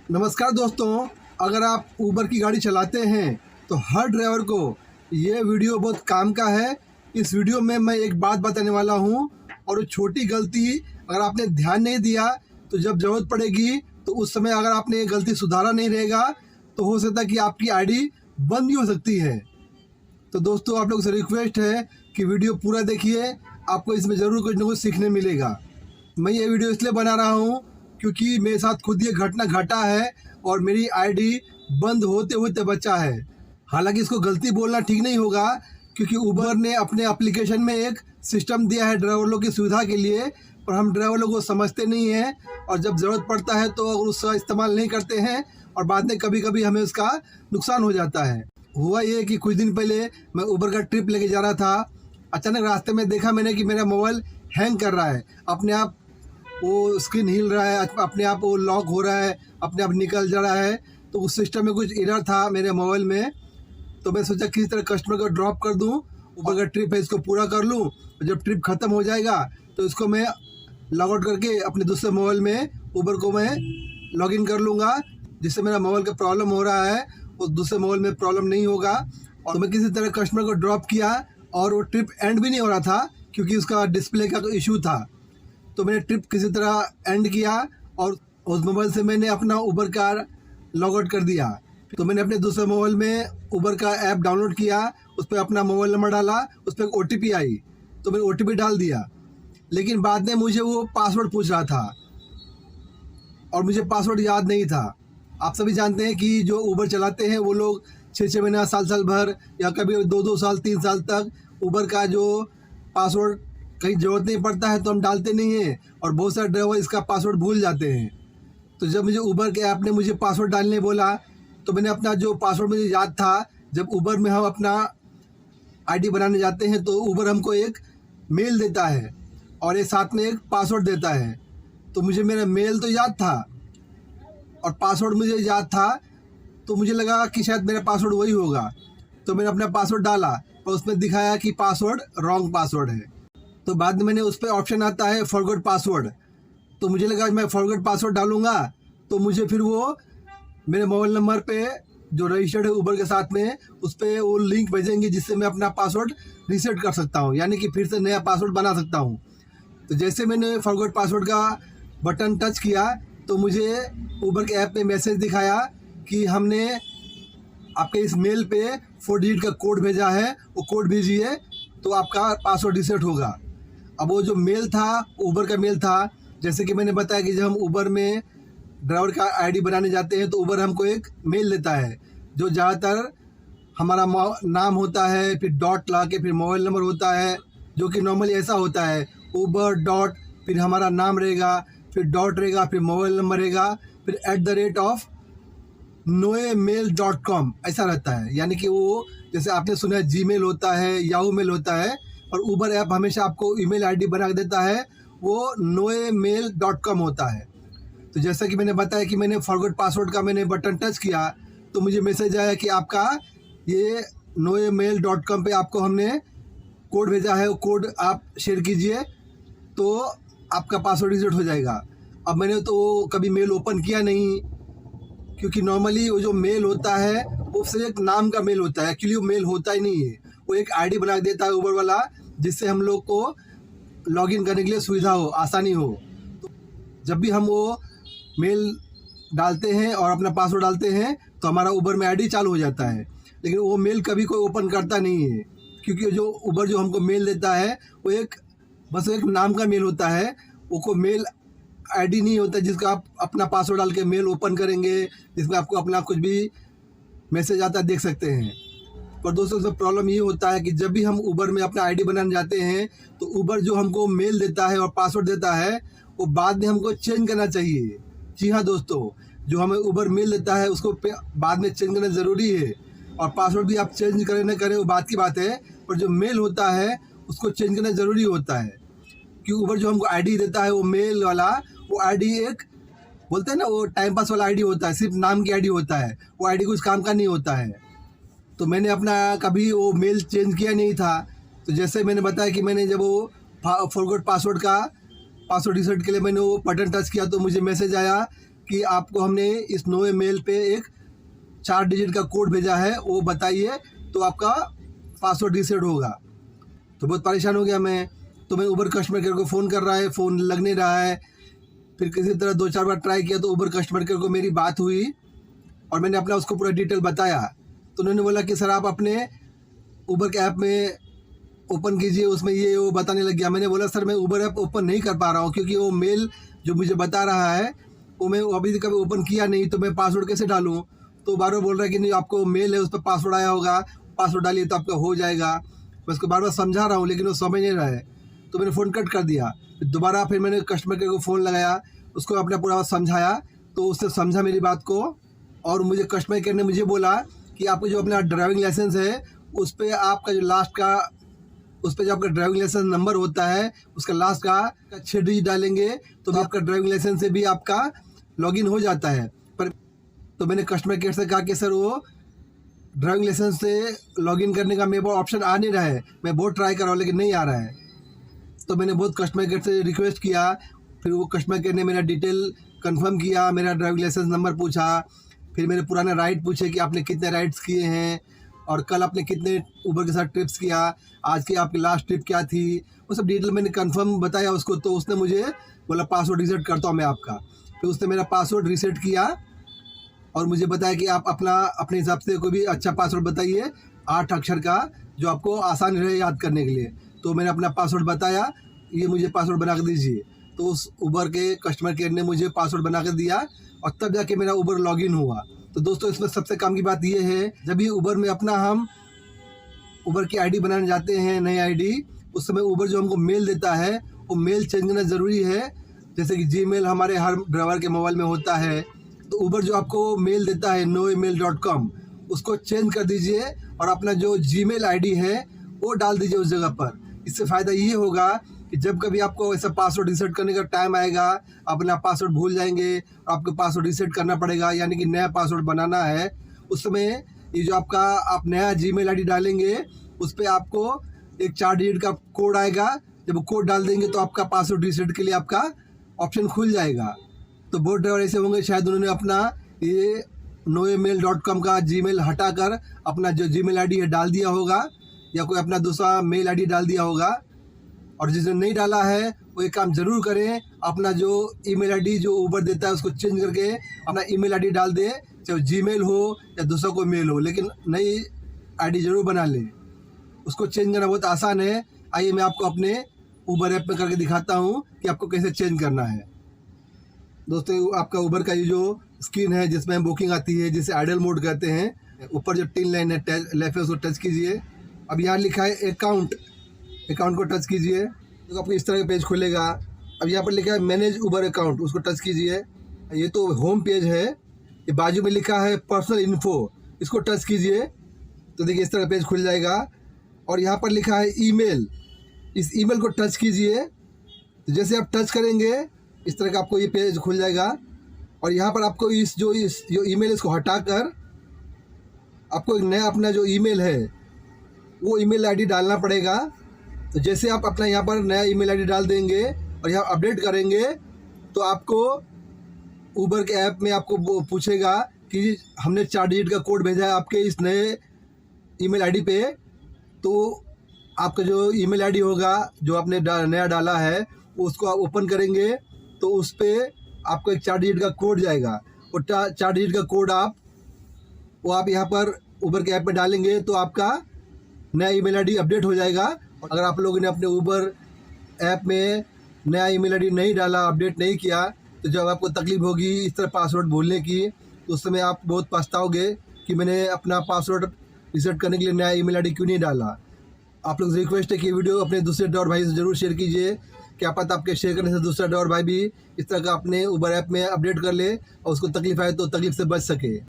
नमस्कार दोस्तों, अगर आप ऊबर की गाड़ी चलाते हैं तो हर ड्राइवर को ये वीडियो बहुत काम का है। इस वीडियो में मैं एक बात बताने वाला हूँ और वो छोटी गलती अगर आपने ध्यान नहीं दिया तो जब ज़रूरत पड़ेगी तो उस समय अगर आपने ये गलती सुधारा नहीं रहेगा तो हो सकता है कि आपकी आईडी बंद भी हो सकती है। तो दोस्तों, आप लोगों से रिक्वेस्ट है कि वीडियो पूरा देखिए, आपको इसमें ज़रूर कुछ ना कुछ सीखने मिलेगा। मैं ये वीडियो इसलिए बना रहा हूँ क्योंकि मेरे साथ खुद ये घटना घटा है और मेरी आईडी बंद होते होते बचा है। हालांकि इसको गलती बोलना ठीक नहीं होगा क्योंकि उबर ने अपने एप्लीकेशन में एक सिस्टम दिया है ड्राइवर लोग की सुविधा के लिए, पर हम ड्राइवर लोग को समझते नहीं हैं और जब ज़रूरत पड़ता है तो उसका इस्तेमाल नहीं करते हैं और बाद में कभी कभी हमें उसका नुकसान हो जाता है। हुआ ये कि कुछ दिन पहले मैं उबर का ट्रिप लेके जा रहा था। अचानक रास्ते में देखा मैंने कि मेरा मोबाइल हैंग कर रहा है, अपने आप वो स्क्रीन हिल रहा है, अपने आप वो लॉक हो रहा है, अपने आप निकल जा रहा है। तो उस सिस्टम में कुछ एरर था मेरे मोबाइल में। तो मैं सोचा किसी तरह कस्टमर को ड्रॉप कर दूं, ऊबर का ट्रिप है इसको पूरा कर लूं, और जब ट्रिप ख़त्म हो जाएगा तो इसको मैं लॉग आउट करके अपने दूसरे मोबाइल में ऊबर को मैं लॉगिन कर लूँगा, जिससे मेरा मोबाइल का प्रॉब्लम हो रहा है उस दूसरे मोबाइल में प्रॉब्लम नहीं होगा। और मैं किसी तरह कस्टमर को ड्रॉप किया और वो ट्रिप एंड भी नहीं हो रहा था क्योंकि उसका डिस्प्ले का कोई इशू था। तो मैंने ट्रिप किसी तरह एंड किया और उस मोबाइल से मैंने अपना उबर का लॉग आउट कर दिया। तो मैंने अपने दूसरे मोबाइल में उबर का ऐप डाउनलोड किया, उस पर अपना मोबाइल नंबर डाला, उस पर OTP आई तो मैंने OTP डाल दिया। लेकिन बाद में मुझे वो पासवर्ड पूछ रहा था और मुझे पासवर्ड याद नहीं था। आप सभी जानते हैं कि जो उबर चलाते हैं वो लोग 6-6 महीना, साल भर या कभी 2-2 साल 3 साल तक उबर का जो पासवर्ड कहीं ज़रूरत नहीं पड़ता है तो हम डालते नहीं हैं और बहुत सारे ड्राइवर इसका पासवर्ड भूल जाते हैं। तो जब मुझे उबर के ऐप ने मुझे पासवर्ड डालने बोला तो मैंने अपना जो पासवर्ड मुझे याद था, जब उबर में हम अपना आईडी बनाने जाते हैं तो उबर हमको एक मेल देता है और एक साथ में एक पासवर्ड देता है। तो मुझे मेरा मेल तो याद था और पासवर्ड मुझे याद था, तो मुझे लगा कि शायद मेरा पासवर्ड वही होगा। तो मैंने अपना पासवर्ड डाला और उसमें दिखाया कि पासवर्ड रॉन्ग पासवर्ड है। तो बाद में मैंने उस पर ऑप्शन आता है फॉरगॉट पासवर्ड, तो मुझे लगा मैं फॉरगॉट पासवर्ड डालूंगा तो मुझे फिर वो मेरे मोबाइल नंबर पे जो रजिस्टर्ड है उबर के साथ में उस पर वो लिंक भेजेंगे जिससे मैं अपना पासवर्ड रीसेट कर सकता हूँ, यानी कि फिर से नया पासवर्ड बना सकता हूँ। तो जैसे मैंने फॉरगॉट पासवर्ड का बटन टच किया तो मुझे उबर के ऐप में मैसेज दिखाया कि हमने आपके इस मेल पे 4 डिजिट का कोड भेजा है, वो कोड भेजिए तो आपका पासवर्ड रीसेट होगा। अब वो जो मेल था उबर का मेल था, जैसे कि मैंने बताया कि जब हम उबर में ड्राइवर का आईडी बनाने जाते हैं तो उबर हमको एक मेल देता है जो ज़्यादातर हमारा नाम होता है, फिर डॉट ला के फिर मोबाइल नंबर होता है, जो कि नॉर्मली ऐसा होता है उबर डॉट फिर हमारा नाम रहेगा, फिर डॉट रहेगा, फिर मोबाइल नंबर रहेगा, फिर @ noemail.com ऐसा रहता है। यानी कि वो जैसे आपने सुना है जीमेल होता है, याहू मेल होता है, और उबर ऐप हमेशा आपको ईमेल आईडी बना के देता है, वो noemail.com होता है। तो जैसा कि मैंने बताया कि मैंने फॉरगॉट पासवर्ड का मैंने बटन टच किया तो मुझे मैसेज आया कि आपका ये noemail.com पे आपको हमने कोड भेजा है, वो कोड आप शेयर कीजिए तो आपका पासवर्ड रीसेट हो जाएगा। अब मैंने तो कभी मेल ओपन किया नहीं क्योंकि नॉर्मली वो जो मेल होता है वो सिर्फ एक नाम का मेल होता है, एक्चुअली वो मेल होता ही नहीं है, वो एक आईडी बना देता है उबर वाला जिससे हम लोग को लॉगिन करने के लिए सुविधा हो, आसानी हो। तो जब भी हम वो मेल डालते हैं और अपना पासवर्ड डालते हैं तो हमारा उबर में आईडी चालू हो जाता है, लेकिन वो मेल कभी कोई ओपन करता नहीं है क्योंकि जो उबर जो हमको मेल देता है वो बस एक नाम का मेल होता है, वो कोई मेल आईडी नहीं होता जिसका आप अपना पासवर्ड डाल के मेल ओपन करेंगे, जिसमें आपको अपना कुछ भी मैसेज आता है देख सकते हैं। पर दोस्तों, सब प्रॉब्लम ये होता है कि जब भी हम उबर में अपना आईडी बनाने जाते हैं तो उबर जो हमको मेल देता है और पासवर्ड देता है वो बाद में हमको चेंज करना चाहिए। जी हाँ दोस्तों, जो हमें उबर मेल देता है उसको बाद में चेंज करना ज़रूरी है, और पासवर्ड भी आप चेंज करें ना करें वो बात की बात है, पर जो मेल होता है उसको चेंज करना ज़रूरी होता है। कि उबर जो हमको आईडी देता है वो मेल वाला, वो आईडी एक बोलते हैं ना वो टाइम पास वाला आईडी होता है, सिर्फ नाम की आईडी होता है, वो आईडी कुछ काम का नहीं होता है। तो मैंने अपना कभी वो मेल चेंज किया नहीं था। तो जैसे मैंने बताया कि मैंने जब वो फॉरगॉट पासवर्ड का पासवर्ड रीसेट के लिए मैंने वो बटन टच किया तो मुझे मैसेज आया कि आपको हमने इस नए मेल पे एक 4 डिजिट का कोड भेजा है, वो बताइए तो आपका पासवर्ड रीसेट होगा। तो बहुत परेशान हो गया मैं। तो मैं उबर कस्टमर केयर को फ़ोन कर रहा है, फ़ोन लग नहीं रहा है। फिर किसी तरह 2-4 बार ट्राई किया तो उबर कस्टमर केयर को मेरी बात हुई और मैंने अपना उसको पूरा डिटेल बताया। तो उन्होंने बोला कि सर आप अपने उबर के ऐप में ओपन कीजिए, उसमें ये वो बताने लग गया। मैंने बोला सर मैं उबर ऐप ओपन नहीं कर पा रहा हूँ, क्योंकि वो मेल जो मुझे बता रहा है वो मैं अभी कभी ओपन किया नहीं, तो मैं पासवर्ड कैसे डालूँ। तो बार बार बोल रहा है कि नहीं आपको मेल है उस पर पासवर्ड आया होगा, पासवर्ड डालिए तो आपका हो जाएगा। मैं उसको बार बार समझा रहा हूँ लेकिन वो समझ नहीं रहा है। तो मैंने फ़ोन कट कर दिया। दोबारा फिर मैंने कस्टमर केयर को फ़ोन लगाया, उसको अपना पूरा बात समझाया, तो उसने समझा मेरी बात को। और मुझे कस्टमर केयर ने मुझे बोला कि आपको जो अपना ड्राइविंग लाइसेंस है उस पर आपका जो लास्ट का, उस पर जो आपका ड्राइविंग लाइसेंस नंबर होता है उसका लास्ट का 6 डिजिट डालेंगे तो आपका ड्राइविंग लाइसेंस से भी आपका लॉगिन हो जाता है। पर तो मैंने कस्टमर केयर से कहा कि सर वो ड्राइविंग लाइसेंस से लॉगिन करने का मेरे पास ऑप्शन आ नहीं रहा है, मैं बहुत ट्राई कर रहा हूँ लेकिन नहीं आ रहा है। तो मैंने बहुत कस्टमर केयर से रिक्वेस्ट किया, फिर वो कस्टमर केयर ने मेरा डिटेल कंफर्म किया, मेरा ड्राइविंग लाइसेंस नंबर पूछा, फिर मेरे पुराने राइड पूछे कि आपने कितने राइड्स किए हैं और कल आपने कितने उबर के साथ ट्रिप्स किया, आज की आपकी लास्ट ट्रिप क्या थी, वो सब डिटेल मैंने कंफर्म बताया उसको। तो उसने मुझे बोला पासवर्ड रीसेट करता हूँ मैं आपका। फिर उसने मेरा पासवर्ड रीसेट किया और मुझे बताया कि आप अपने हिसाब से कोई भी अच्छा पासवर्ड बताइए 8 अक्षर का, जो आपको आसान रहे याद करने के लिए। तो मैंने अपना पासवर्ड बताया, ये मुझे पासवर्ड बना के दीजिए। तो उस उबर के कस्टमर केयर ने मुझे पासवर्ड बना के दिया और तब जाके मेरा उबर लॉगिन हुआ। तो दोस्तों इसमें सबसे काम की बात ये है, जब भी उबर में अपना हम उबर की आईडी बनाने जाते हैं, नई आईडी, उस समय उबर जो हमको मेल देता है वो मेल चेंज करना ज़रूरी है। जैसे कि जीमेल हमारे हर ड्राइवर के मोबाइल में होता है, तो उबर जो आपको मेल देता है noemail.com, उसको चेंज कर दीजिए और अपना जो जीमेल आईडी है वो डाल दीजिए उस जगह पर। इससे फ़ायदा ये होगा कि जब कभी आपको ऐसा पासवर्ड रीसेट करने का टाइम आएगा, अपना पासवर्ड भूल जाएंगे और आपको पासवर्ड रीसेट करना पड़ेगा, यानी कि नया पासवर्ड बनाना है, उस समय ये जो आपका आप नया जीमेल आईडी डालेंगे उस पर आपको एक 4 डिजिट का कोड आएगा। जब वो कोड डाल देंगे तो आपका पासवर्ड रीसेट के लिए आपका ऑप्शन खुल जाएगा। तो बहुत ड्राइवर ऐसे होंगे शायद उन्होंने अपना ये noemail.com का जीमेल हटाकर अपना जो जीमेल आईडी है डाल दिया होगा, या कोई अपना दूसरा मेल आईडी डाल दिया होगा। और जिसने नहीं डाला है वो एक काम ज़रूर करें, अपना जो ईमेल आईडी जो उबर देता है उसको चेंज करके अपना ईमेल आईडी डाल दें, चाहे जीमेल हो या दूसरा कोई मेल हो, लेकिन नई आईडी ज़रूर बना लें। उसको चेंज करना बहुत आसान है। आइए मैं आपको अपने उबर ऐप में करके दिखाता हूँ कि आपको कैसे चेंज करना है। दोस्तों आपका उबर का ये जो स्क्रीन है जिसमें बुकिंग आती है, जिसे आइडल मोड कहते हैं, ऊपर जो 3 लाइन है लेफ्ट है उसको टच कीजिए। अब यहाँ लिखा है अकाउंट को टच कीजिए तो आपको इस तरह का पेज खुलेगा। अब यहाँ पर लिखा है मैनेज उबर अकाउंट, उसको टच कीजिए। ये तो होम पेज है। ये बाजू में लिखा है पर्सनल इन्फो, इसको टच कीजिए तो देखिए इस तरह पेज खुल जाएगा। और यहाँ पर लिखा है ईमेल, इस ईमेल को टच कीजिए तो जैसे आप टच करेंगे इस तरह का आपको ये पेज खुल जाएगा। और यहाँ पर आपको इस जो ईमेल इसको हटाकर आपको एक नया अपना जो ईमेल है वो ईमेल आईडी डालना पड़ेगा। तो जैसे आप अपना यहाँ पर नया ईमेल आईडी डाल देंगे और यहाँ अपडेट करेंगे तो आपको उबर के ऐप में आपको वो पूछेगा कि हमने 4 डिजिट का कोड भेजा है आपके इस नए ईमेल आईडी पे। तो आपका जो ईमेल आईडी होगा जो आपने नया डाला है उसको आप ओपन करेंगे तो उस पर आपको एक 4 डिजिट का कोड जाएगा। और 4 डिजिट का कोड आप यहाँ पर उबर के ऐप में डालेंगे तो आपका नया ईमेल आईडी अपडेट हो जाएगा। अगर आप लोगों ने अपने उबर ऐप में नया ईमेल आईडी नहीं डाला, अपडेट नहीं किया, तो जब आपको तकलीफ होगी इस तरह पासवर्ड भूलने की, तो उस समय आप बहुत पछताओगे कि मैंने अपना पासवर्ड रीसेट करने के लिए नया ईमेल आईडी क्यों नहीं डाला। आप लोग से रिक्वेस्ट है कि वीडियो अपने दूसरे ड्राइवर भाई से ज़रूर शेयर कीजिए, क्या पता आपके शेयर करने से दूसरा ड्राइवर भाई भी इस तरह का अपने उबर ऐप में अपडेट कर ले और उसको तकलीफ आए तो तकलीफ से बच सके।